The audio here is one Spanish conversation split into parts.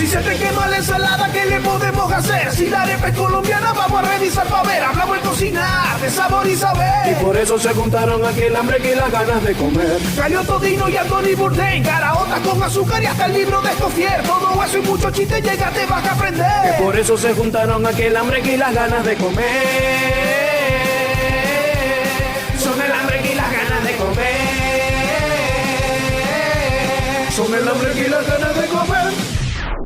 Si se te quema la ensalada, ¿qué le podemos hacer? Si la arepa es colombiana, vamos a revisar pa' ver. Hablamos de cocinar, de sabor y saber. Y por eso se juntaron aquí el hambre y las ganas de comer. Cayó Todino y Anthony Bourdain, caraotas con azúcar y hasta el libro de Escoffier. Todo eso y mucho chiste, llega, te vas a aprender. Y por eso se juntaron aquí el hambre y las ganas de comer. Son el hambre y las ganas de comer. Son el hambre y las ganas de comer.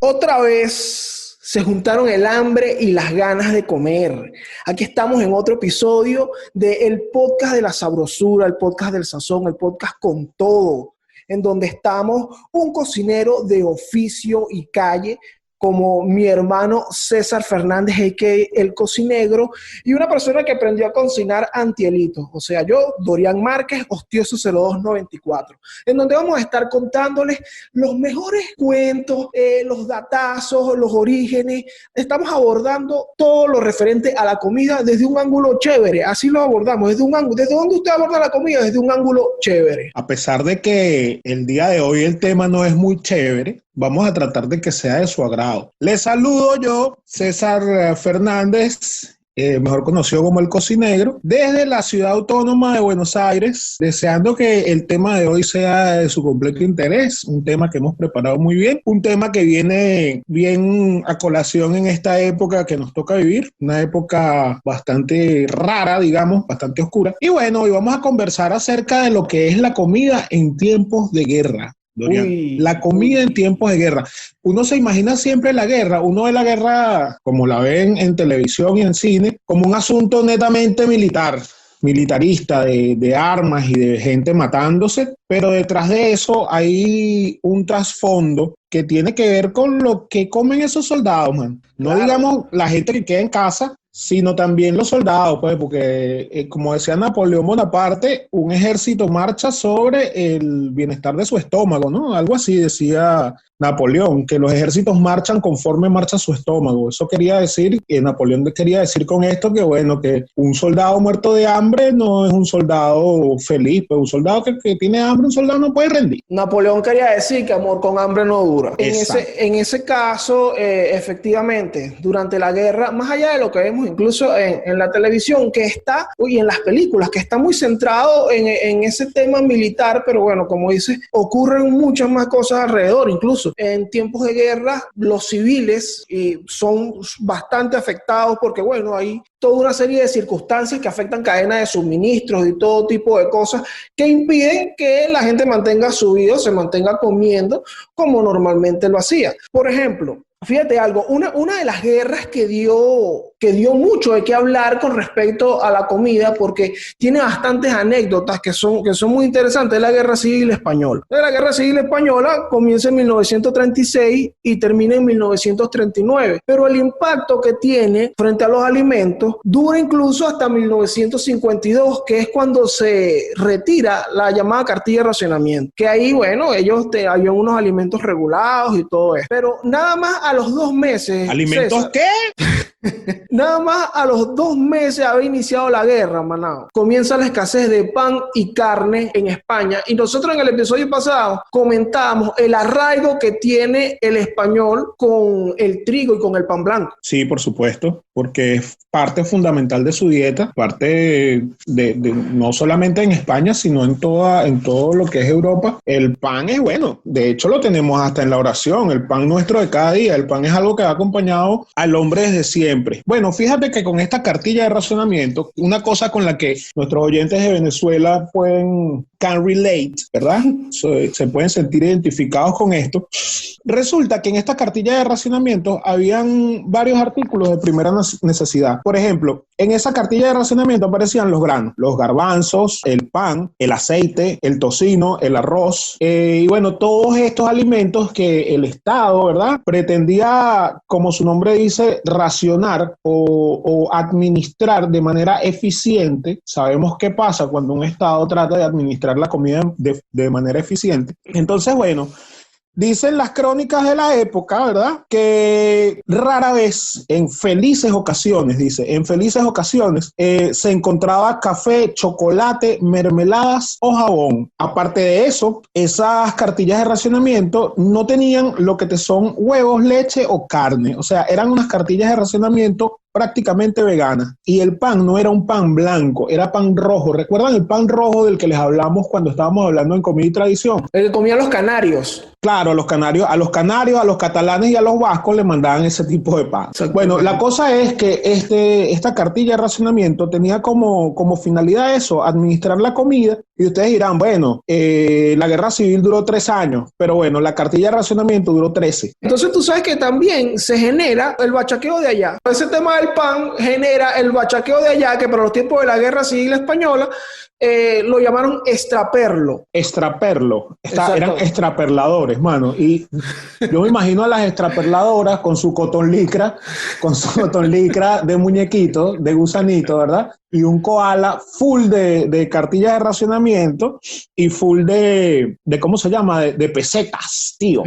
Otra vez se juntaron el hambre y las ganas de comer. Aquí estamos en otro episodio del podcast de la sabrosura, el podcast del sazón, el podcast con todo, en donde estamos un cocinero de oficio y calle, como mi hermano César Fernández, a.k.a. El Cocinegro, y una persona que aprendió a cocinar antielito, o sea, yo, Dorian Márquez, Hostioso 0294, en donde vamos a estar contándoles los mejores cuentos, los datazos, los orígenes. Estamos abordando todo lo referente a la comida desde un ángulo chévere, así lo abordamos, desde un ángulo. ¿Desde dónde usted aborda la comida? Desde un ángulo chévere. A pesar de que el día de hoy el tema no es muy chévere, vamos a tratar de que sea de su agrado. Les saludo yo, César Fernández, mejor conocido como El Cocinegro, desde la ciudad autónoma de Buenos Aires, deseando que el tema de hoy sea de su completo interés, un tema que hemos preparado muy bien, un tema que viene bien a colación en esta época que nos toca vivir, una época bastante rara, digamos, bastante oscura. Y bueno, hoy vamos a conversar acerca de lo que es la comida en tiempos de guerra. Dorian, la comida en tiempos de guerra. Uno se imagina siempre la guerra, uno ve la guerra, como la ven en televisión y en cine, como un asunto netamente militarista, de armas y de gente matándose, pero detrás de eso hay un trasfondo que tiene que ver con lo que comen esos soldados, man. No claro. Digamos la gente que queda en casa, sino también los soldados, pues, porque como decía Napoleón Bonaparte, un ejército marcha sobre el bienestar de su estómago, ¿no? Algo así decía Napoleón, que los ejércitos marchan conforme marcha su estómago. Eso quería decir, que Napoleón quería decir con esto que, bueno, que un soldado muerto de hambre no es un soldado feliz, pues un soldado que tiene hambre, un soldado no puede rendir. Napoleón quería decir que amor con hambre no dura. En ese caso, efectivamente, durante la guerra, más allá de lo que vemos incluso en la televisión, que está, y en las películas, que está muy centrado en ese tema militar, pero bueno, como dices, ocurren muchas más cosas alrededor. Incluso en tiempos de guerra, los civiles son bastante afectados porque, bueno, hay toda una serie de circunstancias que afectan cadenas de suministros y todo tipo de cosas que impiden que la gente mantenga su vida, se mantenga comiendo como normalmente lo hacía. Por ejemplo, fíjate algo, una de las guerras que dio mucho de qué hablar con respecto a la comida, porque tiene bastantes anécdotas que son muy interesantes, es la Guerra Civil Española. La Guerra Civil Española comienza en 1936 y termina en 1939, pero el impacto que tiene frente a los alimentos dura incluso hasta 1952, que es cuando se retira la llamada cartilla de racionamiento, que ahí, bueno, habían unos alimentos regulados y todo eso, pero nada más a los 2 meses... ¿Alimentos César, qué? Nada más a los 2 meses haber iniciado la guerra, manao, comienza la escasez de pan y carne en España. Y nosotros en el episodio pasado comentábamos el arraigo que tiene el español con el trigo y con el pan blanco. Sí, por supuesto, porque es parte fundamental de su dieta, parte de no solamente en España, sino en todo lo que es Europa. El pan es bueno, de hecho lo tenemos hasta en la oración, el pan nuestro de cada día. El pan es algo que ha acompañado al hombre desde siempre. Bueno, fíjate que con esta cartilla de racionamiento, una cosa con la que nuestros oyentes de Venezuela can relate, ¿verdad? Se pueden sentir identificados con esto. Resulta que en esta cartilla de racionamiento habían varios artículos de primera necesidad. Por ejemplo, en esa cartilla de racionamiento aparecían los granos, los garbanzos, el pan, el aceite, el tocino, el arroz, y bueno, todos estos alimentos que el Estado, ¿verdad?, pretendía, como su nombre dice, racionar o administrar de manera eficiente. Sabemos qué pasa cuando un Estado trata de administrar la comida de manera eficiente. Entonces, bueno, Dicen las crónicas de la época, ¿verdad? Que rara vez, en felices ocasiones, se encontraba café, chocolate, mermeladas o jabón. Aparte de eso, esas cartillas de racionamiento no tenían lo que te son huevos, leche o carne. O sea, eran unas cartillas de racionamiento prácticamente veganas. Y el pan no era un pan blanco, era pan rojo. ¿Recuerdan el pan rojo del que les hablamos cuando estábamos hablando en Comida y Tradición? El que comían los canarios. Claro, a los canarios, a los catalanes y a los vascos les mandaban ese tipo de pan. Bueno, la cosa es que esta cartilla de racionamiento tenía como finalidad eso, administrar la comida. Y ustedes dirán, bueno, la guerra civil duró 3 años, pero bueno, la cartilla de racionamiento duró 13. Entonces tú sabes que también se genera el bachaqueo de allá. Ese tema del pan genera el bachaqueo de allá, que para los tiempos de la guerra civil española lo llamaron extraperlo. Extraperlo. Eran extraperladores, mano. Y yo me imagino a las extraperladoras con su cotón licra de muñequito, de gusanito, ¿verdad? Y un koala full de cartillas de racionamiento y full de ¿cómo se llama? De pesetas, tío.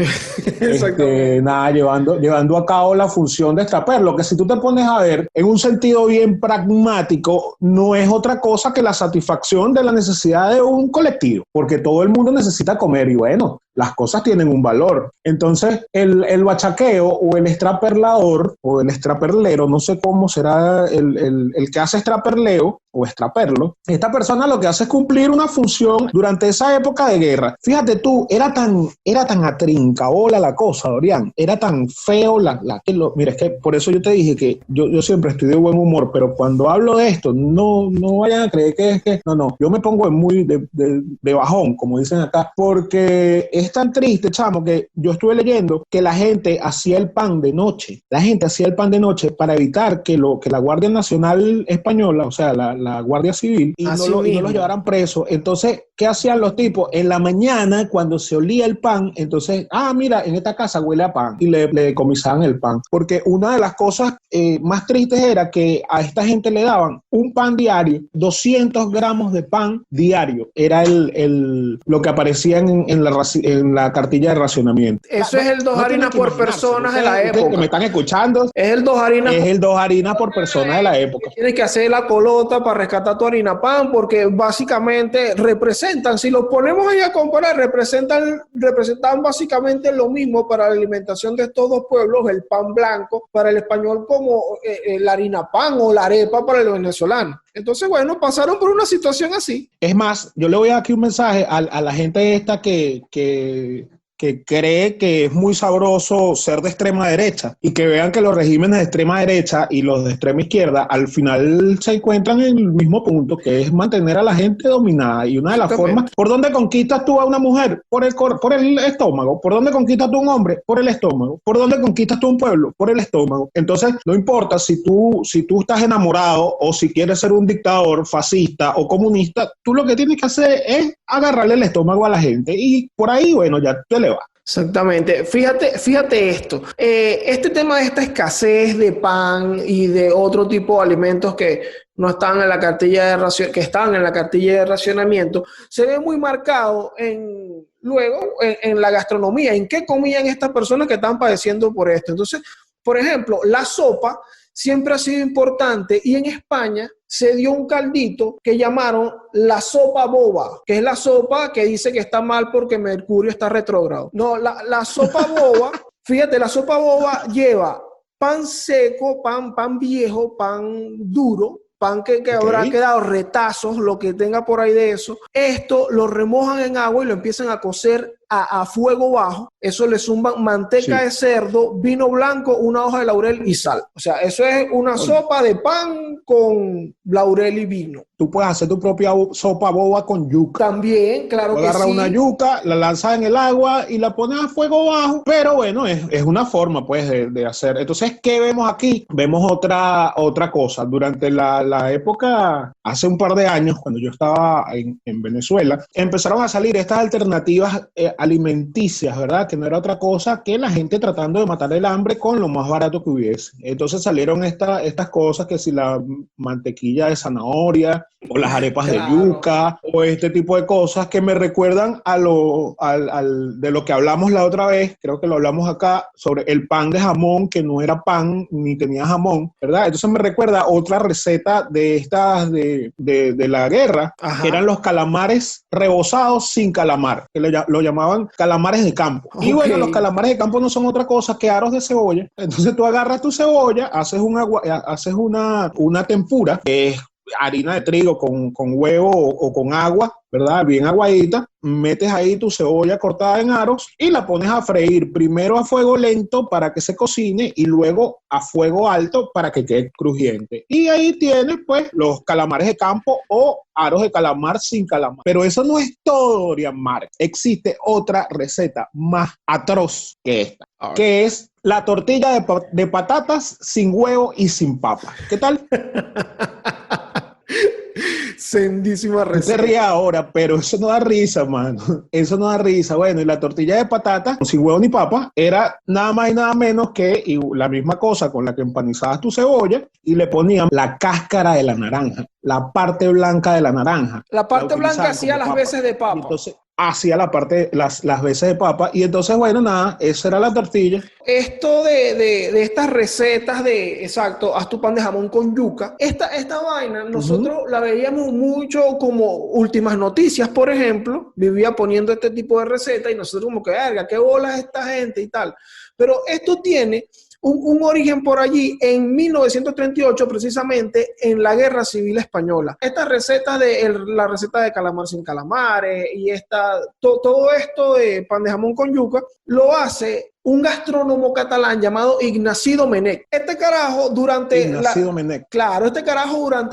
Nada, llevando a cabo la función de extraperlo, que si tú te pones a ver, en un sentido bien pragmático, no es otra cosa que la satisfacción de la necesidad de un colectivo, porque todo el mundo necesita comer y bueno, las cosas tienen un valor. Entonces, el bachaqueo o el extraperlador o el extraperlero, no sé cómo será el que hace extraperleo o extraperlo, esta persona lo que hace es cumplir una función durante esa época de guerra. Fíjate tú, era tan atrincabola la cosa, Dorian, era tan feo mira, es que por eso yo te dije que yo siempre estoy de buen humor, pero cuando hablo de esto, no vayan a creer que es que, no, yo me pongo muy de bajón, como dicen acá, porque es tan triste, chamo, que yo estuve leyendo que la gente hacía el pan de noche. La gente hacía el pan de noche para evitar que la Guardia Nacional Española, o sea, la Guardia Civil, y no los llevaran presos. Entonces, ¿qué hacían los tipos? En la mañana, cuando se olía el pan, entonces, mira, en esta casa huele a pan, y le decomisaban el pan. Porque una de las cosas más tristes era que a esta gente le daban un pan diario, 200 gramos de pan diario. Era lo que aparecía en la cartilla de racionamiento. Eso es el 2 harinas por personas de la época. Que me están escuchando. Es el 2 harinas por persona de la época. Tienes que hacer la colota para rescatar tu harina pan, porque básicamente representan, si los ponemos ahí a comparar, representan básicamente lo mismo para la alimentación de estos dos pueblos, el pan blanco para el español como la harina pan o la arepa para el venezolano. Entonces, bueno, pasaron por una situación así. Es más, yo le voy a dar aquí un mensaje a la gente esta que cree que es muy sabroso ser de extrema derecha y que vean que los regímenes de extrema derecha y los de extrema izquierda al final se encuentran en el mismo punto, que es mantener a la gente dominada. Y una de las formas, ¿por dónde conquistas tú a una mujer? Por el estómago. ¿Por dónde conquistas tú a un hombre? Por el estómago. ¿Por dónde conquistas tú a un pueblo? Por el estómago. Entonces, no importa si tú estás enamorado o si quieres ser un dictador fascista o comunista, tú lo que tienes que hacer es agarrarle el estómago a la gente y por ahí, bueno, ya te le va. Exactamente. Fíjate esto. Este tema de esta escasez de pan y de otro tipo de alimentos que no están en la cartilla de ración, que están en la cartilla de racionamiento, se ve muy marcado luego en la gastronomía, en qué comían estas personas que están padeciendo por esto. Entonces, por ejemplo, la sopa siempre ha sido importante y en España se dio un caldito que llamaron la sopa boba, que es la sopa que dice que está mal porque Mercurio está retrógrado. No, la sopa boba, fíjate, la sopa boba lleva pan seco, pan viejo, pan duro, pan que habrá quedado retazos, lo que tenga por ahí de eso. Esto lo remojan en agua y lo empiezan a cocer a fuego bajo. Eso le zumban manteca de cerdo, vino blanco, una hoja de laurel y sal. O sea, eso es una sopa de pan con laurel y vino. Tú puedes hacer tu propia sopa boba con yuca. También, claro que sí. Agarras una yuca, la lanzas en el agua y la pones a fuego bajo. Pero bueno, es una forma pues de hacer. Entonces, ¿qué vemos aquí? Vemos otra cosa. Durante la época, hace un par de años, cuando yo estaba en Venezuela, empezaron a salir estas alternativas alimenticias, ¿verdad? Que no era otra cosa que la gente tratando de matar el hambre con lo más barato que hubiese. Entonces salieron estas cosas, que si la mantequilla de zanahoria o las arepas de yuca o este tipo de cosas que me recuerdan de lo que hablamos la otra vez, creo que lo hablamos acá, sobre el pan de jamón, que no era pan ni tenía jamón, ¿verdad? Entonces me recuerda otra receta de estas de la guerra, que eran los calamares rebozados sin calamar, que lo llamaban calamares de campo. Okay. Y bueno, los calamares de campo no son otra cosa que aros de cebolla. Entonces tú agarras tu cebolla, haces una tempura, que es harina de trigo con huevo o con agua, ¿verdad? Bien aguadita, metes ahí tu cebolla cortada en aros y la pones a freír, primero a fuego lento para que se cocine y luego a fuego alto para que quede crujiente. Y ahí tienes pues los calamares de campo o aros de calamar sin calamar. Pero eso no es todo, Dorian Mark. Existe otra receta más atroz que esta, que es la tortilla de patatas sin huevo y sin papa. ¿Qué tal? Sendísima receta. Te ríes ahora, pero eso no da risa, mano. Eso no da risa. Bueno, y la tortilla de patata, sin huevo ni papa, era nada más y nada menos que la misma cosa con la que empanizabas tu cebolla y le ponían la cáscara de la naranja, la parte blanca de la naranja. La parte blanca hacía las veces de papa. Entonces, hacía las veces de papa. Y entonces, bueno, nada, esa era la tortilla. Esto de estas recetas exacto, haz tu pan de jamón con yuca, esta vaina nosotros la veíamos mucho como Últimas Noticias, por ejemplo, vivía poniendo este tipo de recetas y nosotros como que, verga, qué bolas esta gente y tal. Pero esto tiene un origen por allí en 1938, precisamente en la Guerra Civil Española. Estas recetas la receta de calamar sin calamares y todo esto de pan de jamón con yuca lo hace un gastrónomo catalán llamado Ignací Domènech. Este carajo durante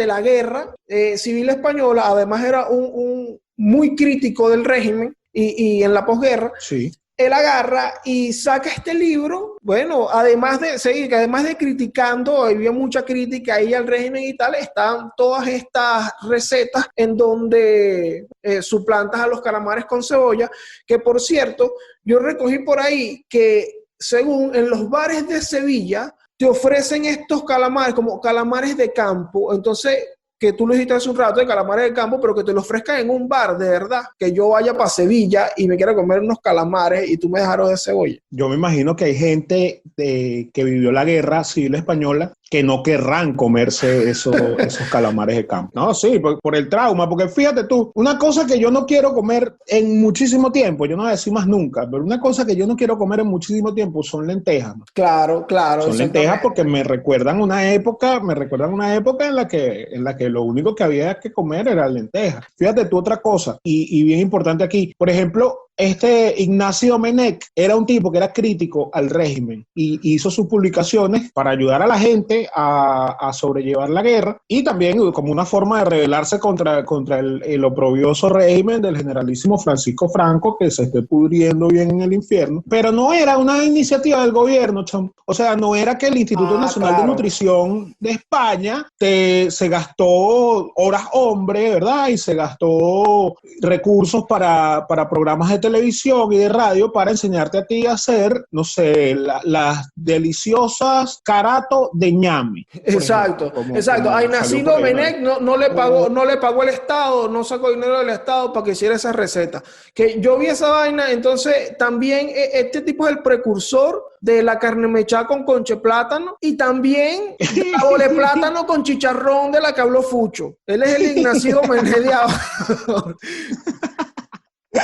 la Guerra Civil Española, además era un muy crítico del régimen y en la posguerra. Sí. Él agarra y saca este libro, bueno, además de criticando, había mucha crítica ahí al régimen y tal, están todas estas recetas en donde suplantas a los calamares con cebolla, que por cierto, yo recogí por ahí que según en los bares de Sevilla, te ofrecen estos calamares como calamares de campo, entonces que tú lo dijiste hace un rato de calamares de campo, pero que te lo ofrezcan en un bar, de verdad, que yo vaya para Sevilla y me quiera comer unos calamares y tú me dejaron de cebolla. Yo me imagino que hay gente que vivió la Guerra Civil Española que no querrán comerse esos calamares de campo. No, sí, por el trauma, porque fíjate tú, una cosa que yo no quiero comer en muchísimo tiempo, yo no voy a decir más nunca, pero una cosa que yo no quiero comer en muchísimo tiempo son lentejas. Claro. Son lentejas porque me recuerdan una época en la que lo único que había que comer era lentejas. Fíjate tú otra cosa, y bien importante aquí, por ejemplo, Ignací Domènech era un tipo que era crítico al régimen y hizo sus publicaciones para ayudar a la gente a sobrellevar la guerra y también como una forma de rebelarse contra el oprobioso régimen del generalísimo Francisco Franco, que se esté pudriendo bien en el infierno. Pero no era una iniciativa del gobierno, chamo. O sea, no era que el Instituto Nacional de Nutrición de España se gastó horas hombre, ¿verdad? Y se gastó recursos para programas de televisión y de radio para enseñarte a ti a hacer, no sé, las deliciosas carato de ñame. Exacto. A Ignací Domènech no le pagó el Estado, no sacó dinero del Estado para que hiciera esa receta. Que yo vi esa vaina, entonces también este tipo es el precursor de la carne mechada con conche plátano y también la ole plátano con chicharrón de la que habló Fucho. Él es el Ignací Domènech de ahora.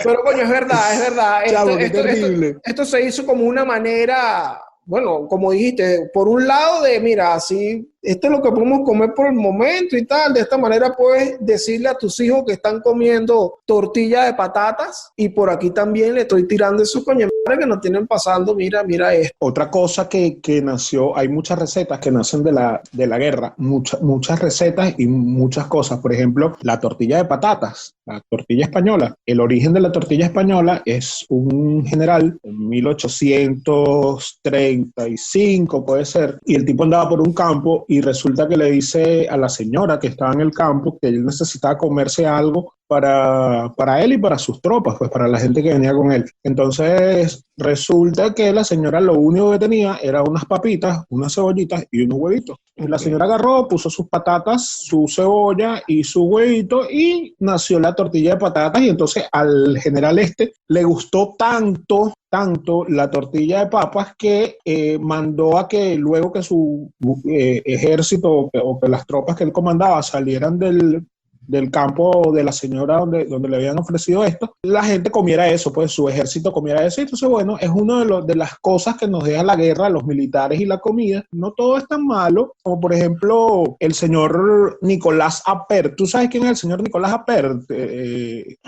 Pero coño, es verdad. Chavo, qué terrible. Esto se hizo como una manera, bueno, como dijiste, por un lado mira, así, esto es lo que podemos comer por el momento y tal. De esta manera puedes decirle a tus hijos que están comiendo tortilla de patatas y por aquí también le estoy tirando esos coño que nos tienen pasando, mira esto. Otra cosa que nació, hay muchas recetas que nacen de la guerra, muchas recetas y muchas cosas. Por ejemplo, la tortilla de patatas, la tortilla española. El origen de la tortilla española es un general en 1835, puede ser, y el tipo andaba por un campo y resulta que le dice a la señora que estaba en el campo que él necesitaba comerse algo para él y para sus tropas, pues para la gente que venía con él. Entonces resulta que la señora lo único que tenía era unas papitas, unas cebollitas y unos huevitos. Y la señora agarró, puso sus patatas, su cebolla y su huevito y nació la tortilla de patatas. Y entonces al general le gustó tanto la tortilla de papas que mandó a que luego que su ejército o que las tropas que él comandaba salieran del campo de la señora donde le habían ofrecido esto, la gente comiera eso, pues su ejército comiera eso. Entonces, bueno, es una de las cosas que nos deja la guerra, los militares y la comida. No todo es tan malo, como por ejemplo el señor Nicolás Appert. ¿Tú sabes quién es el señor Nicolás Appert,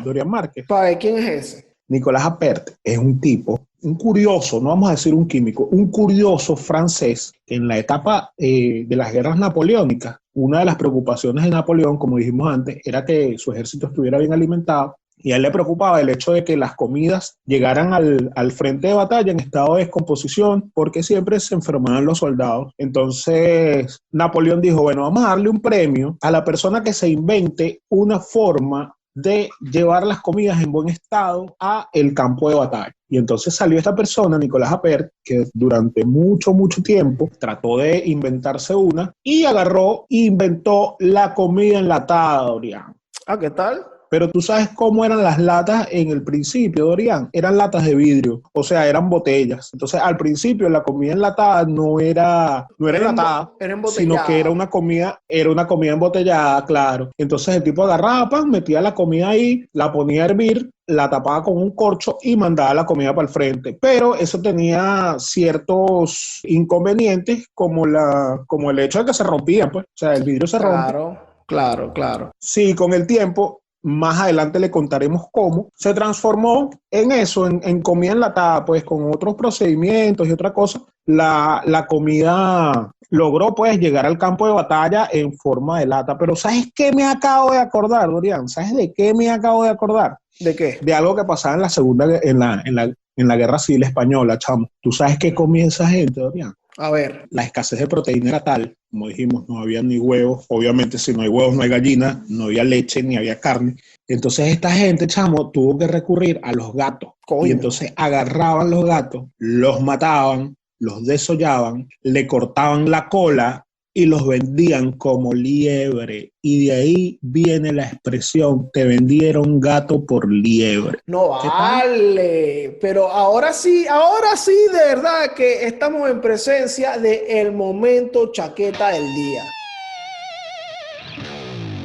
Dorian Márquez? ¿Para quién es ese? Nicolás Appert es un tipo, un curioso, no vamos a decir un químico, un curioso francés que en la etapa de las guerras napoleónicas, una de las preocupaciones de Napoleón, como dijimos antes, era que su ejército estuviera bien alimentado, y a él le preocupaba el hecho de que las comidas llegaran al frente de batalla en estado de descomposición, porque siempre se enfermaban los soldados. Entonces Napoleón dijo, bueno, vamos a darle un premio a la persona que se invente una forma de llevar las comidas en buen estado a el campo de batalla. Y entonces salió esta persona, Nicolás Appert, que durante mucho tiempo trató de inventarse una y agarró e inventó la comida enlatada, Dorian. Ah, ¿qué tal? Pero tú sabes cómo eran las latas en el principio, Dorian. Eran latas de vidrio, o sea, eran botellas. Entonces, al principio la comida enlatada no era enlatada, sino que era una comida embotellada, claro. Entonces el tipo agarraba pan, metía la comida ahí, la ponía a hervir, la tapaba con un corcho y mandaba la comida para el frente. Pero eso tenía ciertos inconvenientes, como el hecho de que se rompían, pues. O sea, el vidrio se rompe. Claro. Sí, con el tiempo. Más adelante le contaremos cómo se transformó en eso, en comida enlatada, pues con otros procedimientos y otra cosa. La comida logró pues llegar al campo de batalla en forma de lata. Pero ¿sabes qué me acabo de acordar, Dorian? ¿Sabes de qué me acabo de acordar? ¿De qué? De algo que pasaba en la Guerra Civil Española, chamo. ¿Tú sabes qué comía esa gente, Dorian? A ver. La escasez de proteína era tal, como dijimos, no había ni huevos. Obviamente, si no hay huevos, no hay gallina, no había leche, ni había carne. Entonces, esta gente, chamo, tuvo que recurrir a los gatos. Coño. Y entonces agarraban los gatos, los mataban, los desollaban, le cortaban la cola y los vendían como liebre. Y de ahí viene la expresión, te vendieron gato por liebre. No vale, pero ahora sí, de verdad que estamos en presencia del momento chaqueta del día.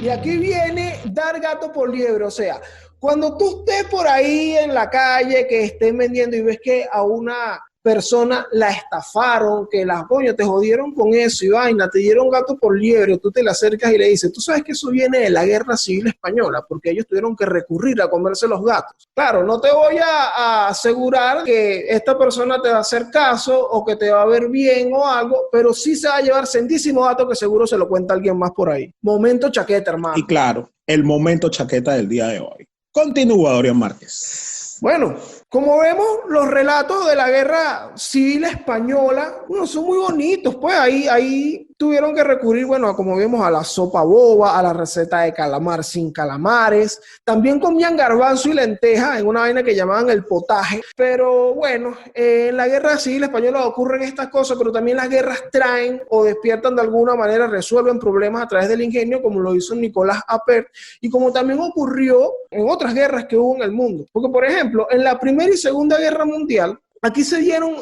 Y aquí viene dar gato por liebre, o sea, cuando tú estés por ahí en la calle, que estén vendiendo y ves que a una persona la estafaron, que coño, te jodieron con eso y vaina, te dieron gato por liebre, tú te le acercas y le dices, tú sabes que eso viene de la Guerra Civil Española, porque ellos tuvieron que recurrir a comerse los gatos. Claro, no te voy a asegurar que esta persona te va a hacer caso o que te va a ver bien o algo, pero sí se va a llevar sentísimo dato que seguro se lo cuenta alguien más por ahí. Momento chaqueta, hermano. Y claro, el momento chaqueta del día de hoy. Continúa, Dorian Márquez. Bueno, como vemos, los relatos de la Guerra Civil Española, bueno, son muy bonitos, pues ahí tuvieron que recurrir, bueno, como vemos, a la sopa boba, a la receta de calamar sin calamares, también comían garbanzo y lenteja en una vaina que llamaban el potaje, pero bueno, en la Guerra Civil Española ocurren estas cosas, pero también las guerras traen o despiertan de alguna manera, resuelven problemas a través del ingenio, como lo hizo Nicolás Appert, y como también ocurrió en otras guerras que hubo en el mundo, porque por ejemplo, en la Primera y Segunda Guerra Mundial, aquí se dieron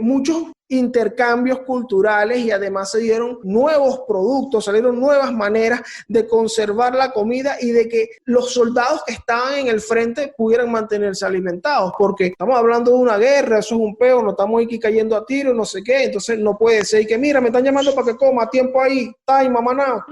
muchos intercambios culturales y además se dieron nuevos productos, salieron nuevas maneras de conservar la comida y de que los soldados que estaban en el frente pudieran mantenerse alimentados, porque estamos hablando de una guerra, eso es un peo, no estamos aquí cayendo a tiros, no sé qué, entonces no puede ser que mira, me están llamando para que coma, tiempo ahí, time, mamá,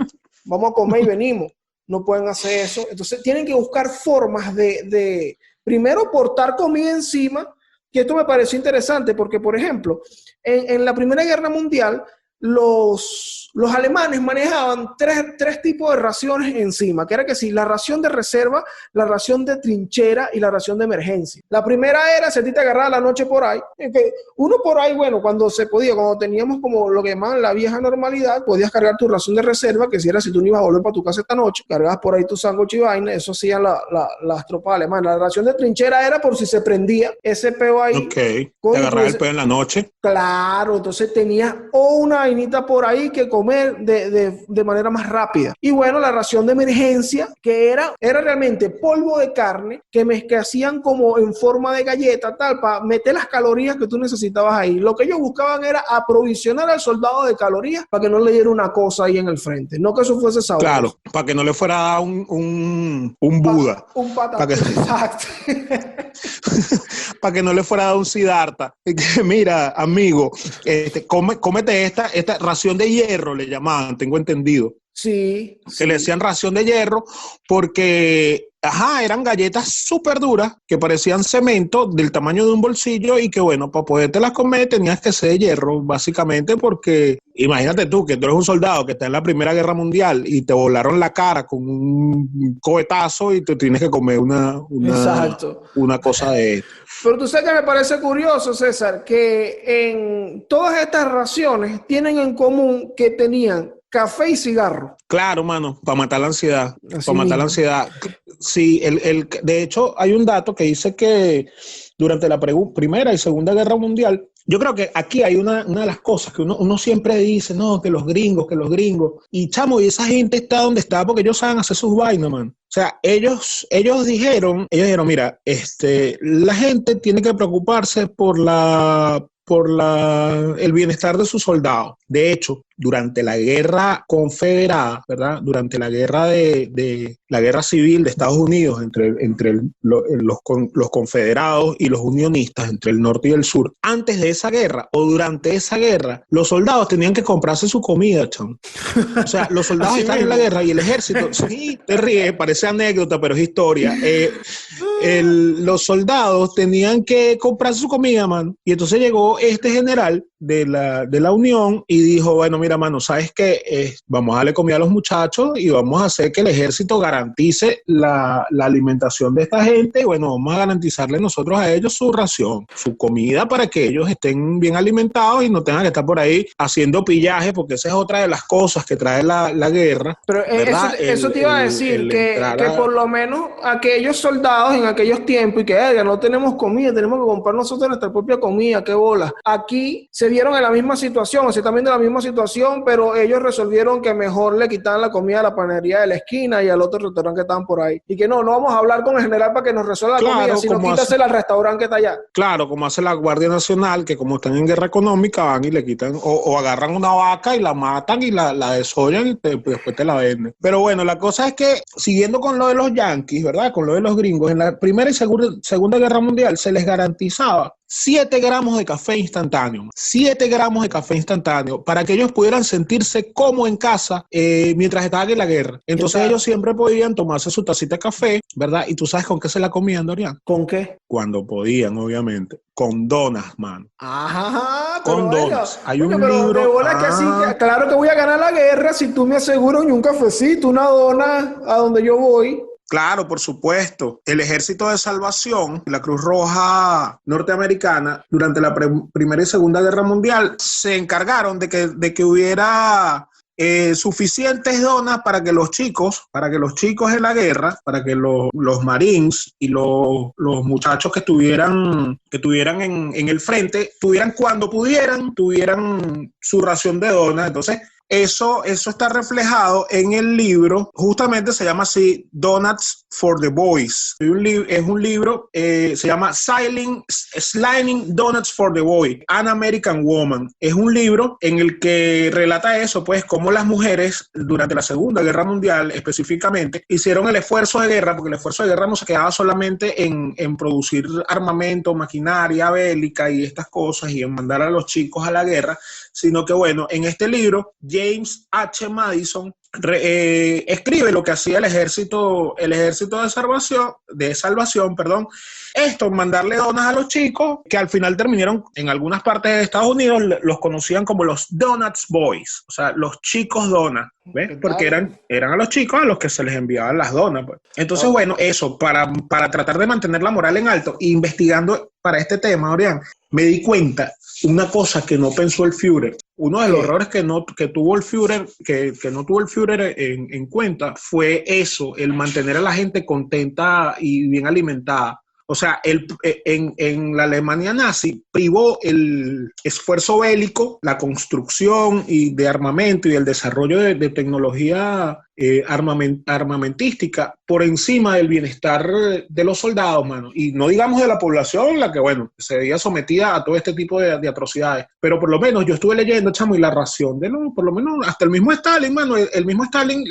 vamos a comer y venimos. No pueden hacer eso, entonces tienen que buscar formas de primero portar comida encima, que esto me pareció interesante porque, por ejemplo, en la Primera Guerra Mundial, los alemanes manejaban tres tipos de raciones encima, que era que sí, la ración de reserva, la ración de trinchera y la ración de emergencia. La primera era, si a ti te agarraba la noche por ahí, que uno por ahí, bueno, cuando se podía, cuando teníamos como lo que llamaban la vieja normalidad, podías cargar tu ración de reserva, que si era si tú no ibas a volver para tu casa esta noche, cargabas por ahí tu sándwich y vaina, eso hacían las tropas alemanas. La ración de trinchera era por si se prendía ese peo ahí. Ok, te agarraba el peo en la noche. Claro, entonces tenías una vainita por ahí que comer de manera más rápida. Y bueno, la ración de emergencia, que era realmente polvo de carne que hacían como en forma de galleta, tal, para meter las calorías que tú necesitabas ahí. Lo que ellos buscaban era aprovisionar al soldado de calorías para que no le diera una cosa ahí en el frente. No que eso fuese sabroso. Claro, para que no le fuera a dar un Buda. Un patatón, exacto. Para que no le fuera a dar un Siddhartha. Mira, amigo, cómete esta ración de hierro, le llamaban, tengo entendido. Sí. Que le decían ración de hierro porque, eran galletas súper duras que parecían cemento del tamaño de un bolsillo y que, bueno, para podértelas comer tenías que ser de hierro, básicamente, porque imagínate tú que tú eres un soldado que está en la Primera Guerra Mundial y te volaron la cara con un cohetazo y te tienes que comer una cosa de... Pero tú sabes que me parece curioso, César, que en todas estas raciones tienen en común que tenían café y cigarro. Claro, mano, para matar la ansiedad. Para matar la ansiedad. Sí, de hecho, hay un dato que dice que durante la Primera y Segunda Guerra Mundial, yo creo que aquí hay una de las cosas que uno siempre dice, no, que los gringos. Y chamo, y esa gente está donde está porque ellos saben hacer sus vainas, man. O sea, ellos dijeron, mira, la gente tiene que preocuparse por el bienestar de sus soldados. De hecho, durante la guerra confederada, ¿verdad? Durante la guerra la guerra civil de Estados Unidos entre los confederados y los unionistas, entre el norte y el sur, antes de esa guerra o durante esa guerra, los soldados tenían que comprarse su comida, chamo. O sea, los soldados están en la guerra y el ejército, sí, te ríes, parece anécdota, pero es historia. Los soldados tenían que comprarse su comida, man. Y entonces llegó este general de la Unión y dijo, bueno, mira, mano, ¿sabes qué? Vamos a darle comida a los muchachos y vamos a hacer que el ejército garantice la alimentación de esta gente y bueno, vamos a garantizarle nosotros a ellos su ración, su comida para que ellos estén bien alimentados y no tengan que estar por ahí haciendo pillaje, porque esa es otra de las cosas que trae la guerra. Pero eso te iba a decir, que por lo menos aquellos soldados en aquellos tiempos y que no tenemos comida, tenemos que comprar nosotros nuestra propia comida, qué bola. Aquí se vieron en la misma situación, se están viendo la misma situación, pero ellos resolvieron que mejor le quitaban la comida a la panadería de la esquina y al otro restaurante que estaban por ahí. Y que no vamos a hablar con el general para que nos resuelva la comida, sino quítasela al restaurante que está allá. Claro, como hace la Guardia Nacional, que como están en guerra económica, van y le quitan, o agarran una vaca y la matan y la desollan y después te la venden. Pero bueno, la cosa es que, siguiendo con lo de los yanquis, ¿verdad? Con lo de los gringos, en la Primera y Segunda Guerra Mundial se les garantizaba 7 gramos de café instantáneo. 7 gramos de café instantáneo para que ellos pudieran sentirse como en casa mientras estaban en la guerra. Entonces ellos siempre podían tomarse su tacita de café, ¿verdad? ¿Y tú sabes con qué se la comían, Dorian? ¿Con qué? Cuando podían, obviamente. Con donas, man. Ajá. Con donas. Hay un pero libro. De bola que así, claro que voy a ganar la guerra si tú me aseguras un cafecito, una dona a donde yo voy. Claro, por supuesto. El Ejército de Salvación, la Cruz Roja norteamericana, durante la Primera y Segunda Guerra Mundial, se encargaron de que hubiera suficientes donas para que los chicos en la guerra, para que los marines y los muchachos que estuvieran en el frente, cuando pudieran, tuvieran su ración de donas. Entonces, eso está reflejado en el libro, justamente se llama así, Donuts for the Boys. Es un libro, se llama Sliding Donuts for the Boy, An American Woman. Es un libro en el que relata eso, pues, cómo las mujeres durante la Segunda Guerra Mundial específicamente hicieron el esfuerzo de guerra, porque el esfuerzo de guerra no se quedaba solamente en producir armamento, maquinaria bélica y estas cosas y en mandar a los chicos a la guerra, sino que, bueno, en este libro, James H. Madison escribe lo que hacía el ejército de salvación, perdón. Esto, mandarle donas a los chicos, que al final terminaron, en algunas partes de Estados Unidos, los conocían como los Donuts Boys, o sea, los chicos donas, ¿ves? Porque eran a los chicos a los que se les enviaban las donas, pues. Entonces, bueno, eso, para tratar de mantener la moral en alto, investigando para este tema, Orián, me di cuenta una cosa que no pensó el Führer. Uno de los errores que tuvo el Führer, que no tuvo el Führer en cuenta, fue eso, el mantener a la gente contenta y bien alimentada. O sea, en la Alemania nazi privó el esfuerzo bélico, la construcción de armamento y el desarrollo de tecnología armamentística por encima del bienestar de los soldados, mano. Y no digamos de la población, la que, bueno, se veía sometida a todo este tipo de atrocidades. Pero por lo menos yo estuve leyendo, chamo, y la ración por lo menos hasta el mismo Stalin, mano, el mismo Stalin,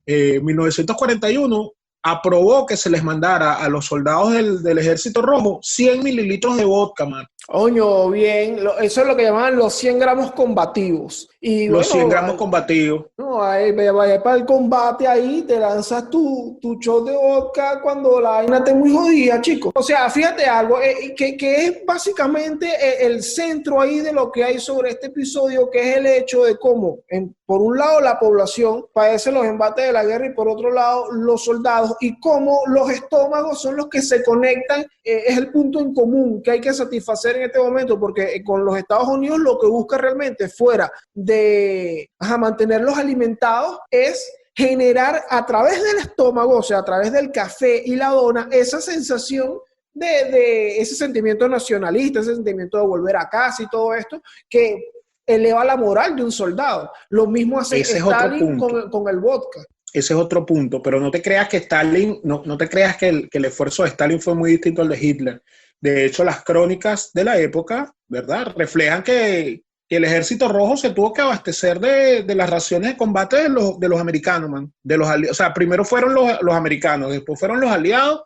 1941, aprobó que se les mandara a los soldados del Ejército Rojo 100 mililitros de vodka, man. Oño, bien, eso es lo que llamaban los 100 gramos combativos. Y los bueno, 100 gramos combativos. No, ahí vaya para el combate, ahí te lanzas tu shot de vodka cuando la vaina esté muy jodida, chicos. O sea, fíjate algo, que es básicamente el centro ahí de lo que hay sobre este episodio, que es el hecho de cómo, por un lado, la población padece los embates de la guerra y por otro lado, los soldados, y cómo los estómagos son los que se conectan, es el punto en común que hay que satisfacer en este momento, porque con los Estados Unidos lo que busca realmente fuera de mantenerlos alimentados es generar a través del estómago, o sea, a través del café y la dona, esa sensación de ese sentimiento nacionalista, ese sentimiento de volver a casa y todo esto, que eleva la moral de un soldado. Lo mismo hace Stalin con el vodka. Ese es otro punto, pero no te creas que Stalin, no te creas que el esfuerzo de Stalin fue muy distinto al de Hitler. De hecho, las crónicas de la época, ¿verdad?, reflejan que el Ejército Rojo se tuvo que abastecer de las raciones de combate de los americanos, man, de los aliados. O sea, primero fueron los americanos, después fueron los aliados,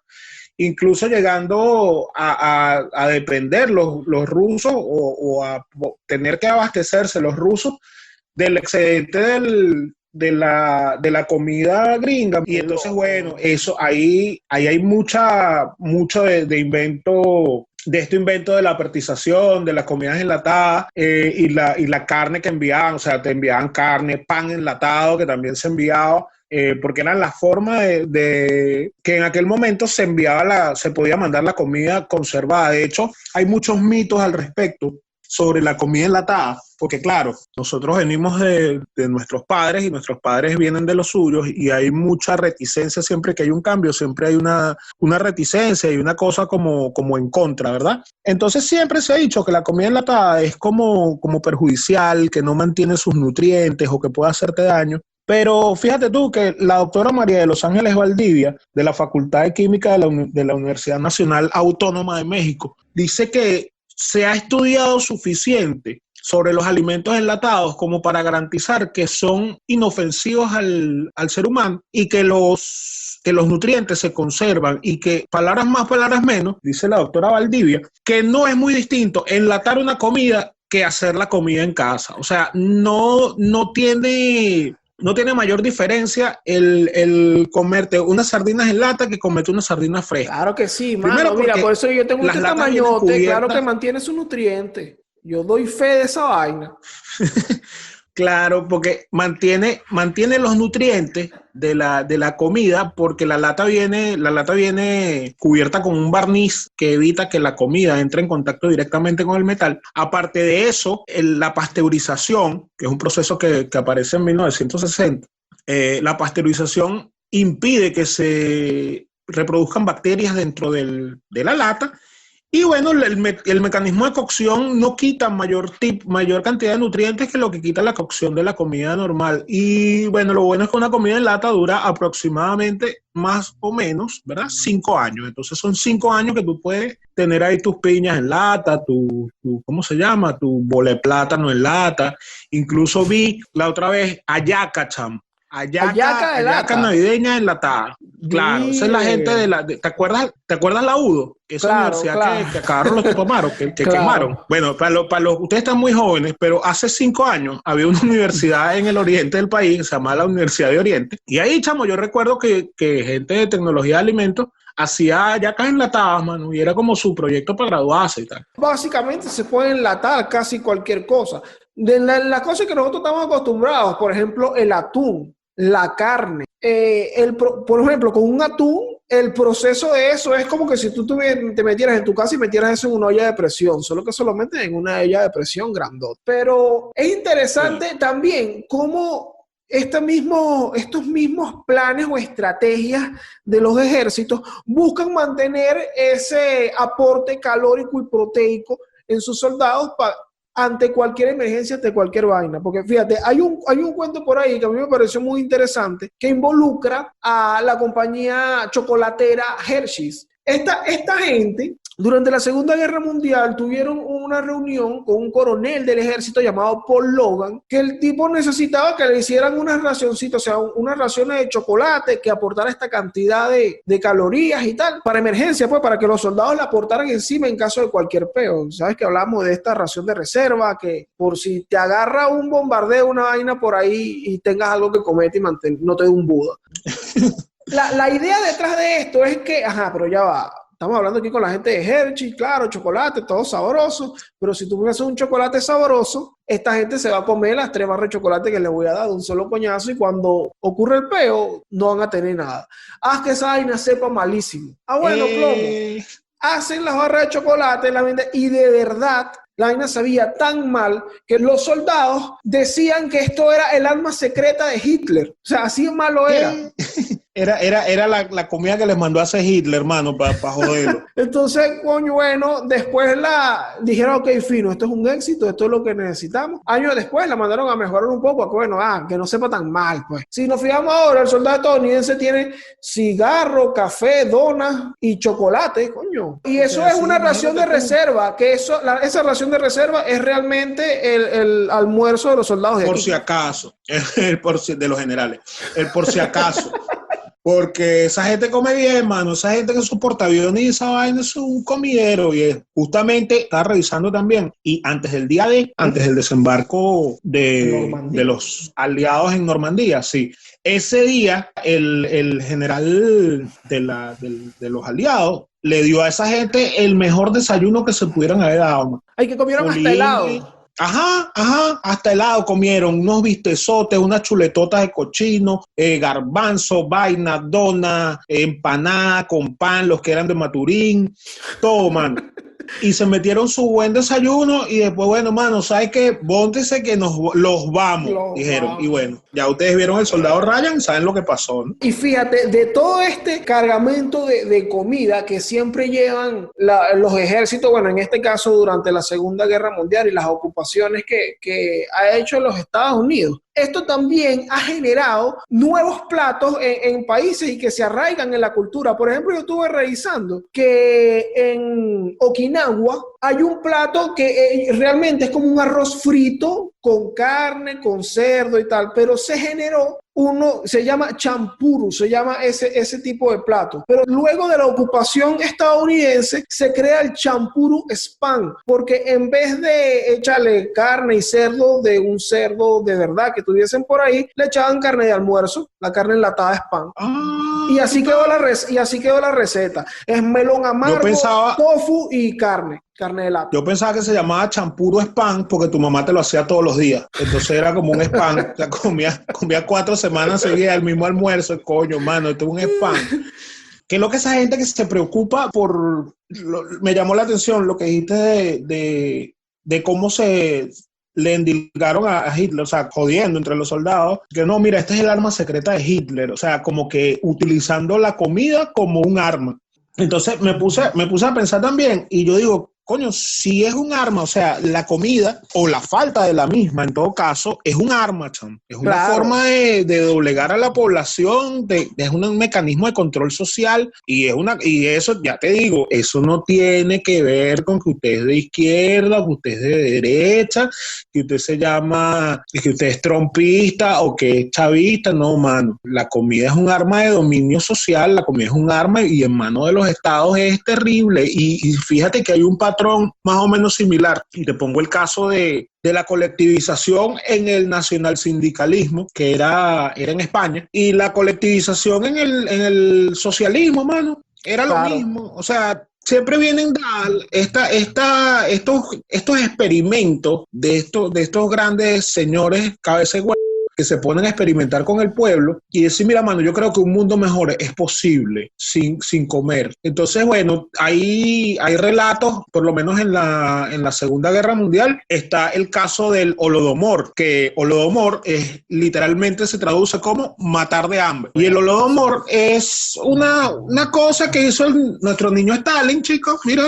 incluso llegando a depender los rusos o a tener que abastecerse los rusos del excedente de la comida gringa. Y entonces, bueno, eso ahí hay mucho de invento, de este invento de la pertización, de las comidas enlatadas, y la carne que enviaban. O sea, te enviaban carne, pan enlatado que también se enviaba, porque eran la forma de que en aquel momento se podía mandar la comida conservada. De hecho, hay muchos mitos al respecto sobre la comida enlatada, porque claro, nosotros venimos de nuestros padres y nuestros padres vienen de los suyos, y hay mucha reticencia siempre que hay un cambio, siempre hay una reticencia y una cosa como en contra, ¿verdad? Entonces siempre se ha dicho que la comida enlatada es como perjudicial, que no mantiene sus nutrientes o que puede hacerte daño. Pero fíjate tú que la doctora María de los Ángeles Valdivia, de la Facultad de Química de la Universidad Nacional Autónoma de México, dice que se ha estudiado suficiente sobre los alimentos enlatados como para garantizar que son inofensivos al ser humano y que los nutrientes se conservan, y que, palabras más, palabras menos, dice la doctora Valdivia, que no es muy distinto enlatar una comida que hacer la comida en casa. O sea, no tiene mayor diferencia el comerte unas sardinas en lata que comerte unas sardinas frescas. Claro que sí, mano. Mira, por eso yo tengo este tamañote, claro que mantiene su nutriente. Yo doy fe de esa vaina. Claro, porque mantiene los nutrientes de la comida, porque la lata viene cubierta con un barniz que evita que la comida entre en contacto directamente con el metal. Aparte de eso, la pasteurización, que es un proceso que aparece en 1960, la pasteurización impide que se reproduzcan bacterias dentro de la lata. Y bueno, el mecanismo de cocción no quita mayor cantidad de nutrientes que lo que quita la cocción de la comida normal. Y bueno, lo bueno es que una comida en lata dura aproximadamente, más o menos, ¿verdad?, 5 años. Entonces son 5 años que tú puedes tener ahí tus piñas en lata, ¿cómo se llama?, tu bole de plátano en lata. Incluso vi la otra vez hallaca, cham. Hallaca navideña enlatada. Claro, esa es la gente ¿te acuerdas la UDO? Esa universidad que acabaron los Tupamaros, que quemaron. Bueno, ustedes están muy jóvenes, pero hace 5 años había una universidad en el oriente del país, se llamaba la Universidad de Oriente, y ahí, chamo, yo recuerdo que gente de tecnología de alimentos hacía hallacas enlatadas, mano, y era como su proyecto para graduarse y tal. Básicamente se puede enlatar casi cualquier cosa. De las cosas que nosotros estamos acostumbrados, por ejemplo, el atún, la carne. Por ejemplo, con un atún, el proceso de eso es como que si tú te metieras en tu casa y metieras eso en una olla de presión, solo que solamente en una olla de presión grandota. Pero es interesante también cómo estos mismos planes o estrategias de los ejércitos buscan mantener ese aporte calórico y proteico en sus soldados ante cualquier emergencia, ante cualquier vaina. Porque fíjate, hay un cuento por ahí que a mí me pareció muy interesante que involucra a la compañía chocolatera Hershey's. Esta gente, durante la Segunda Guerra Mundial, tuvieron una reunión con un coronel del ejército llamado Paul Logan, que el tipo necesitaba que le hicieran unas racioncitas, o sea, unas raciones de chocolate que aportara esta cantidad de calorías y tal, para emergencia, pues, para que los soldados la aportaran encima en caso de cualquier peo. Sabes que hablamos de esta ración de reserva, que por si te agarra un bombardeo, una vaina por ahí y tengas algo que comer y no te dé un Buda. La idea detrás de esto es que, pero ya va. Estamos hablando aquí con la gente de Hershey, claro, chocolate, todo sabroso, pero si tú me haces un chocolate sabroso, esta gente se va a comer las 3 barras de chocolate que les voy a dar de un solo coñazo y cuando ocurre el peo, no van a tener nada. Haz que esa vaina sepa malísimo. Bueno, plomo. Hacen las barras de chocolate y de verdad la vaina sabía tan mal que los soldados decían que esto era el arma secreta de Hitler. O sea, así malo era. Era la comida que les mandó a hacer Hitler, hermano, para joderlo. Entonces, coño, bueno, después dijeron, ok, fino, esto es un éxito, esto es lo que necesitamos. Años después la mandaron a mejorar un poco, que no sepa tan mal, pues. Si nos fijamos ahora, el soldado estadounidense tiene cigarro, café, donas y chocolate, coño. Y eso es una ración de reserva, que esa ración de reserva es realmente el almuerzo de los soldados de aquí. Por si acaso, de los generales, por si acaso. Porque esa gente come bien, mano. Esa gente que soporta aviones y esa vaina es un comidero. Y justamente estaba revisando también. Y antes del desembarco de los aliados en Normandía, sí. Ese día, el general de los aliados le dio a esa gente el mejor desayuno que se pudieran haber dado, man. Ay, que comieron hasta helado. Hasta helado comieron, unos bistezotes, unas chuletotas de cochino, garbanzo, vaina, dona, empanada con pan, los que eran de Maturín, todo, mano. Y se metieron su buen desayuno y después, bueno, mano, ¿sabes qué? Póntese que los vamos, dijeron. Y bueno, ya ustedes vieron El Soldado Ryan, saben lo que pasó, ¿no? Y fíjate, de todo este cargamento de comida que siempre llevan los ejércitos, bueno, en este caso durante la Segunda Guerra Mundial y las ocupaciones que ha hecho los Estados Unidos, esto también ha generado nuevos platos en países y que se arraigan en la cultura. Por ejemplo, yo estuve revisando que en Okinawa hay un plato que realmente es como un arroz frito con carne, con cerdo y tal, pero se generó se llama champuru, se llama ese tipo de plato. Pero luego de la ocupación estadounidense se crea el champuru spam, porque en vez de echarle carne y cerdo de un cerdo de verdad que tuviesen por ahí, le echaban carne de almuerzo, la carne enlatada spam. Y así quedó la receta. Es melón amargo, tofu y carne de lata. Yo pensaba que se llamaba champuro spam porque tu mamá te lo hacía todos los días. Entonces era como un spam. O sea, comía 4 semanas seguidas el mismo almuerzo. Coño, mano, esto es un spam. ¿Qué es lo que esa gente que se preocupa por... me llamó la atención lo que dijiste de cómo se le endilgaron a Hitler, o sea, jodiendo entre los soldados, que no, mira, este es el arma secreta de Hitler, o sea, como que utilizando la comida como un arma. Entonces me puse a pensar también, y yo digo, coño, si es un arma, o sea, la comida o la falta de la misma, en todo caso, es un arma, chamo. Es una forma de doblegar a la población, es un mecanismo de control social y eso, ya te digo, eso no tiene que ver con que usted es de izquierda, que usted es de derecha, que usted que usted es trompista o que es chavista, no, mano. La comida es un arma de dominio social, la comida es un arma y en manos de los estados es terrible y fíjate que hay un patrón más o menos similar. Y te pongo el caso de la colectivización en el nacionalsindicalismo, que era en España, y la colectivización en el socialismo, mano, era lo mismo. O sea, siempre vienen estos experimentos de estos grandes señores cabeza de huevo que se ponen a experimentar con el pueblo y decir, mira, mano, yo creo que un mundo mejor es posible sin comer. Entonces, bueno, hay relatos, por lo menos en la Segunda Guerra Mundial, está el caso del Holodomor, que Holodomor literalmente se traduce como matar de hambre. Y el Holodomor es una cosa que hizo nuestro niño Stalin, chicos, mira.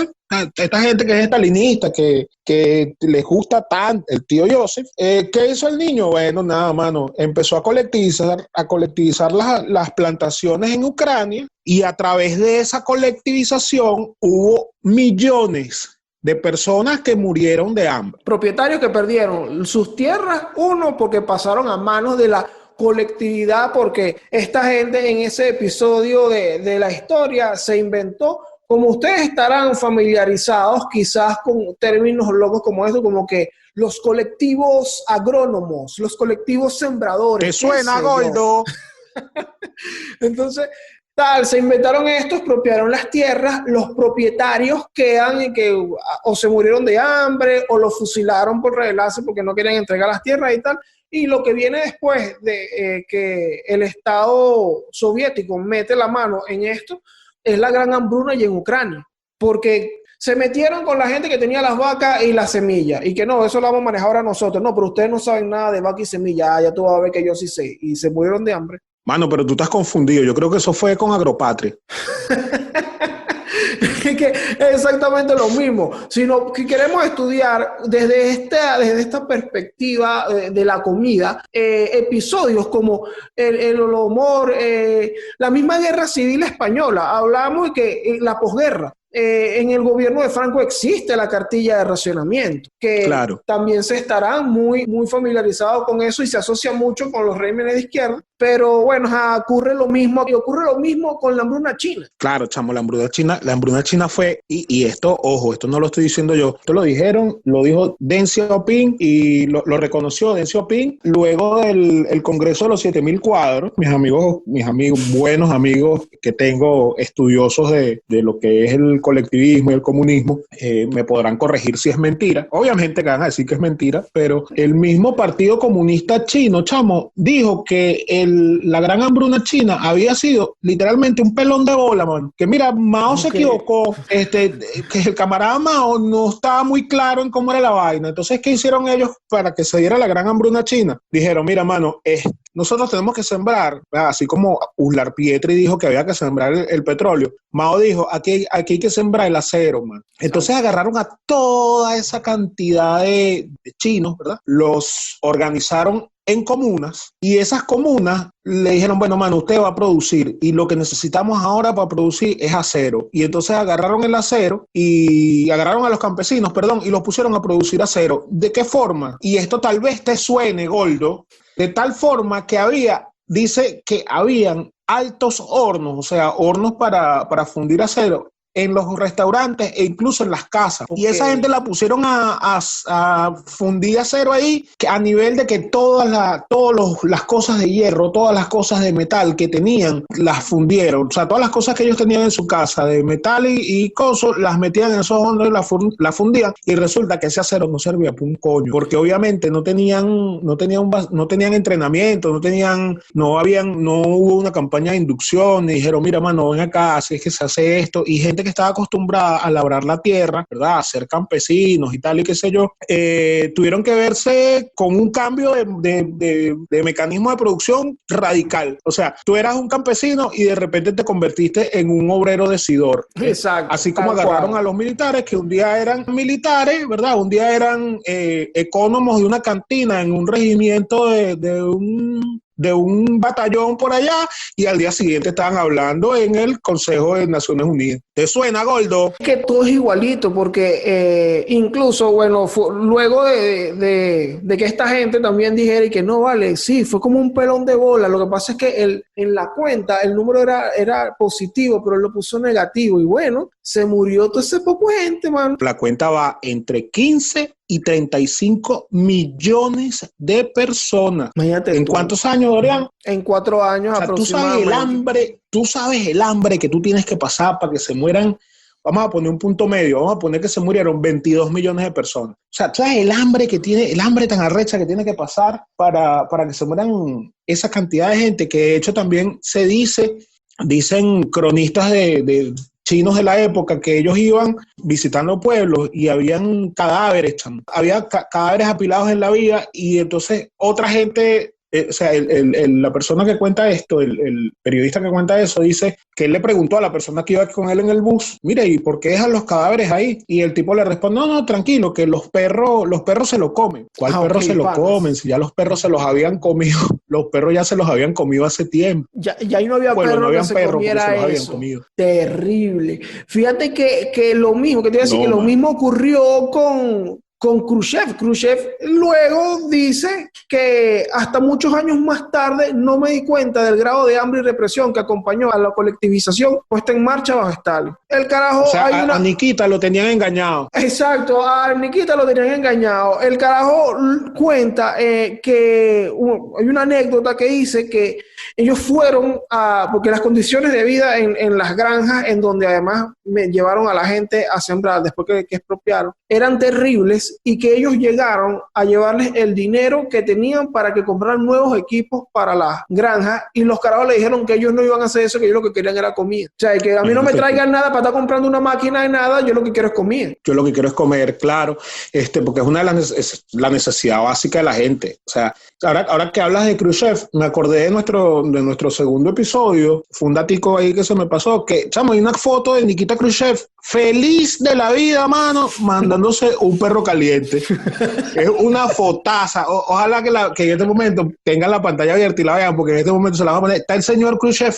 Esta gente que es stalinista, que les gusta tanto, el tío Joseph, ¿qué hizo el niño? Bueno, nada, mano, empezó a colectivizar las plantaciones en Ucrania y a través de esa colectivización hubo millones de personas que murieron de hambre. Propietarios que perdieron sus tierras, uno, porque pasaron a manos de la colectividad, porque esta gente en ese episodio de la historia se inventó. Como ustedes estarán familiarizados quizás con términos locos como esto, como que los colectivos agrónomos, los colectivos sembradores. ¿Te suena, Gordo? Entonces, se inventaron esto, expropiaron las tierras, los propietarios quedan y que o se murieron de hambre o los fusilaron por rebelarse porque no quieren entregar las tierras y tal. Y lo que viene después de que el Estado soviético mete la mano en esto, es la gran hambruna y en Ucrania, porque se metieron con la gente que tenía las vacas y las semillas, y que no, eso lo vamos a manejar ahora nosotros. No, pero ustedes no saben nada de vaca y semilla. Ya tú vas a ver que yo sí sé, y se murieron de hambre. Mano, pero tú estás confundido, yo creo que eso fue con Agropatria. Que es exactamente lo mismo, sino que queremos estudiar desde esta perspectiva de la comida, episodios como el Holodomor, la misma guerra civil española. Hablamos de que la posguerra, en el gobierno de Franco existe la cartilla de racionamiento, que también se estarán muy, muy familiarizados con eso y se asocia mucho con los regímenes de izquierda, pero bueno, ocurre lo mismo con la hambruna china. Claro, chamo, la hambruna china fue, y esto, ojo, esto no lo estoy diciendo yo, esto lo dijo Deng Xiaoping y lo reconoció Deng Xiaoping luego del Congreso de los 7.000 cuadros. Mis amigos, buenos amigos que tengo estudiosos de lo que es el colectivismo y el comunismo, me podrán corregir si es mentira. Obviamente que van a decir que es mentira, pero el mismo Partido Comunista Chino, chamo, dijo que la gran hambruna china había sido literalmente un pelón de bola, man. Que mira, Mao se equivocó, que el camarada Mao no estaba muy claro en cómo era la vaina. Entonces, ¿qué hicieron ellos para que se diera la gran hambruna china? Dijeron, mira, mano, nosotros tenemos que sembrar, así como Uslar Pietri dijo que había que sembrar el petróleo. Mao dijo, aquí hay que sembrar el acero, man. Entonces agarraron a toda esa cantidad de chinos, ¿verdad? Los organizaron en comunas y esas comunas le dijeron, bueno, mano, usted va a producir y lo que necesitamos ahora para producir es acero. Y entonces agarraron el acero y agarraron a los campesinos, y los pusieron a producir acero. ¿De qué forma? Y esto tal vez te suene, Goldo, de tal forma que dice que habían altos hornos, o sea, hornos para fundir acero en los restaurantes e incluso en las casas. Okay. Y esa gente la pusieron a fundir acero ahí, que a nivel de que todas las cosas de hierro, todas las cosas de metal que tenían, las fundieron. O sea, todas las cosas que ellos tenían en su casa de metal y cosas, las metían en esos hornos y la fundían. Y resulta que ese acero no servía para un coño, porque obviamente no tenían entrenamiento, no hubo una campaña de inducción, y dijeron, mira, mano, ven acá, así es que se hace esto, y gente gente que estaba acostumbrada a labrar la tierra, ¿verdad? A ser campesinos y tal y qué sé yo, tuvieron que verse con un cambio de mecanismo de producción radical. O sea, tú eras un campesino y de repente te convertiste en un obrero decidor. Exacto. Así como agarraron a los militares, que un día eran militares, ¿verdad? Un día eran ecónomos de una cantina en un regimiento de un batallón por allá, y al día siguiente estaban hablando en el Consejo de Naciones Unidas. ¿Te suena, Goldo? Que todo es igualito, porque incluso, bueno, luego de que esta gente también dijera y que no vale, sí, fue como un pelón de bola. Lo que pasa es que en la cuenta el número era positivo, pero él lo puso negativo, y bueno, se murió todo ese poco gente, man. La cuenta va entre 15 y 35 millones de personas. Imagínate ¿En cuántos años, Dorian? En 4 años, o sea, aproximadamente. tú sabes el hambre que tú tienes que pasar para que se mueran. Vamos a poner un punto medio, vamos a poner que se murieron 22 millones de personas. O sea, tú sabes el hambre que tiene, el hambre tan arrecha que tiene que pasar para que se mueran esa cantidad de gente, que de hecho también se dicen cronistas de chinos de la época, que ellos iban visitando pueblos y habían cadáveres, había cadáveres apilados en la vía, y entonces otra gente, o sea, la persona que cuenta esto, el periodista que cuenta eso, dice que él le preguntó a la persona que iba con él en el bus, mire, ¿y por qué dejan los cadáveres ahí? Y el tipo le responde, no, tranquilo, que los perros se lo comen. ¿Cuál perro se lo comen? Si ya los perros se los habían comido, los perros ya se los habían comido hace tiempo. Ya ahí no había perro que se comiera eso. Terrible. Fíjate que lo mismo, que te iba a decir, que lo mismo ocurrió con Khrushchev. Khrushchev luego dice que hasta muchos años más tarde no me di cuenta del grado de hambre y represión que acompañó a la colectivización puesta en marcha bajo Stalin. El carajo... O sea, a Nikita lo tenían engañado. Exacto, a Nikita lo tenían engañado. El carajo cuenta que hay una anécdota que dice que ellos fueron porque las condiciones de vida en las granjas, en donde además me llevaron a la gente a sembrar después que expropiaron, eran terribles, y que ellos llegaron a llevarles el dinero que tenían para que compraran nuevos equipos para las granjas, y los carajos le dijeron que ellos no iban a hacer eso, que ellos lo que querían era comida. O sea, que a mí no me traigan nada para estar comprando una máquina de nada, yo lo que quiero es comida. Yo lo que quiero es comer, claro, porque es una de la necesidad básica de la gente. O sea, ahora que hablas de Khrushchev, me acordé de nuestro segundo episodio, fue un datico ahí que se me pasó, que, chamo, hay una foto de Nikita Khrushchev, feliz de la vida, mano, mandándose un perro caliente. Es una fotaza. Ojalá que en este momento tengan la pantalla abierta y la vean, porque en este momento se la van a poner. Está el señor Khrushchev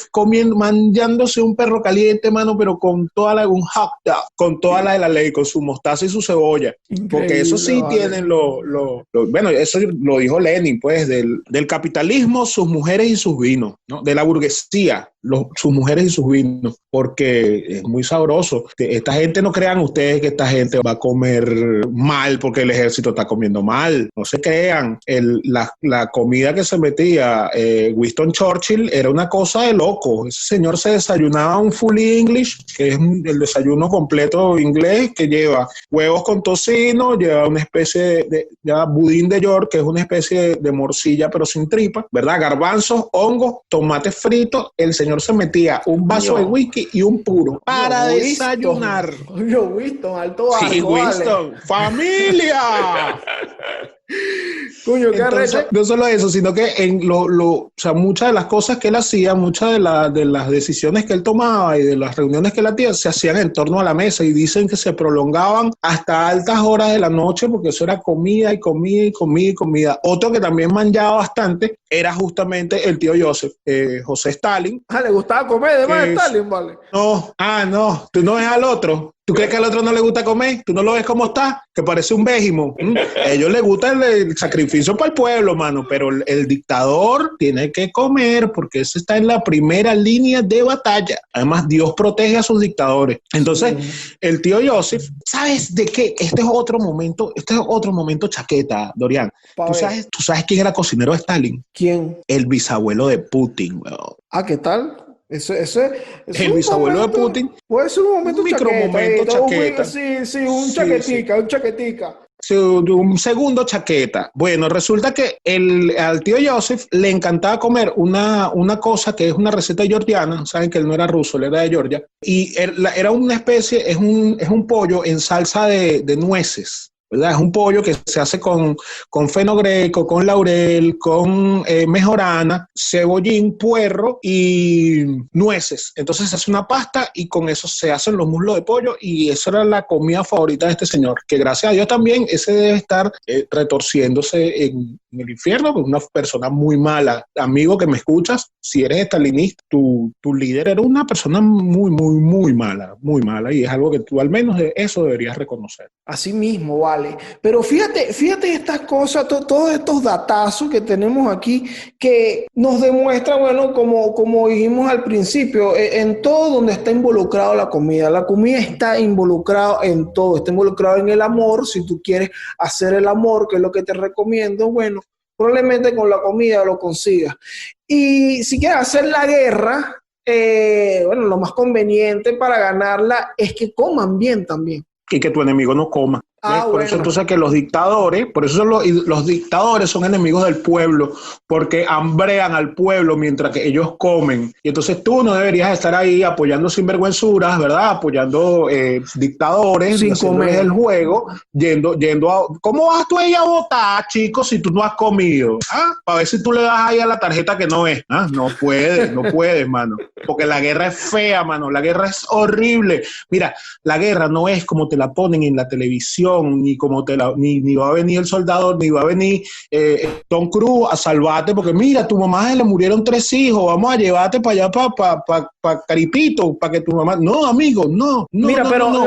mandándose un perro caliente, mano, pero con un hot dog, con toda la de la ley, con su mostaza y su cebolla. Increíble, porque eso sí, vale. Tienen bueno, eso lo dijo Lenin, pues, del capitalismo, sus mujeres y sus vinos, ¿no? De la burguesía, sus mujeres y sus vinos, porque es muy sabroso. Esta gente, no crean ustedes que esta gente va a comer mal porque el ejército está comiendo mal. No se crean. La comida que se metía Winston Churchill era una cosa de loco. Ese señor se desayunaba un fully English, que es el desayuno completo inglés, que lleva huevos con tocino, lleva una especie lleva budín de York, que es una especie de morcilla pero sin tripa, ¿verdad? Garbanzos, hongos, tomate frito. El señor se metía un vaso de whisky y un puro para desayunar. Winston, alto arco, sí, Winston, vale. ¡Familia! Coño, qué entonces, no solo eso, sino que o sea, muchas de las cosas que él hacía, muchas de las decisiones que él tomaba y de las reuniones que él hacía, se hacían en torno a la mesa, y dicen que se prolongaban hasta altas horas de la noche, porque eso era comida y comida y comida y comida. Otro que también manchaba bastante era justamente el tío Joseph, José Stalin. Le gustaba comer además de Stalin, vale. No, tú no ves al otro. ¿Tú crees que al otro no le gusta comer? ¿Tú no lo ves como está? Que parece un végimo. A ellos les gusta el sacrificio para el pueblo, mano, pero el dictador tiene que comer, porque ese está en la primera línea de batalla. Además, Dios protege a sus dictadores. Entonces, el tío Joseph, ¿sabes de qué? Este es otro momento chaqueta, Dorian. ¿Tú sabes quién era cocinero de Stalin? ¿Quién? El bisabuelo de Putin, weón. ¿Qué tal? El bisabuelo de Putin. Puede ser un momento micromomento chaqueta. Sí, un chaquetica. un segundo chaqueta. Bueno, resulta que al tío Joseph le encantaba comer una cosa que es una receta georgiana. Saben que él no era ruso, él era de Georgia. Y era una especie, es un pollo en salsa de nueces. ¿Verdad? Es un pollo que se hace con fenogreco, con laurel, con mejorana, cebollín, puerro y nueces. Entonces se hace una pasta y con eso se hacen los muslos de pollo y esa era la comida favorita de este señor, que gracias a Dios también ese debe estar retorciéndose en el infierno, pues una persona muy mala. Amigo que me escuchas, si eres estalinista, tu líder era una persona muy, muy, muy mala y es algo que tú al menos eso deberías reconocer. Así mismo, vale. Pero fíjate estas cosas, todos estos datazos que tenemos aquí que nos demuestran, bueno, como dijimos al principio, en todo donde está involucrado la comida. La comida está involucrada en todo, está involucrado en el amor. Si tú quieres hacer el amor, que es lo que te recomiendo, bueno, probablemente con la comida lo consigas. Y si quieres hacer la guerra, bueno, lo más conveniente para ganarla es que coman bien también. Y que tu enemigo no coma. Por eso entonces que los dictadores, por eso los dictadores son enemigos del pueblo, porque hambrean al pueblo mientras que ellos comen. Y entonces tú no deberías estar ahí apoyando sinvergüenzuras, ¿verdad? Apoyando dictadores, sin comer el juego, yendo a... ¿Cómo vas tú ahí a votar, chicos, si tú no has comido? Para ver si tú le das ahí a la tarjeta que no es. No puedes, mano. Porque la guerra es fea, mano. La guerra es horrible. Mira, la guerra no es como te la ponen en la televisión, ni como ni va a venir el soldado, ni va a venir Tom Cruise a salvarte, porque mira, tu mamá se le murieron 3 hijos, vamos a llevarte para allá, para Caripito, para que tu mamá... No, amigo, no. Mira, pero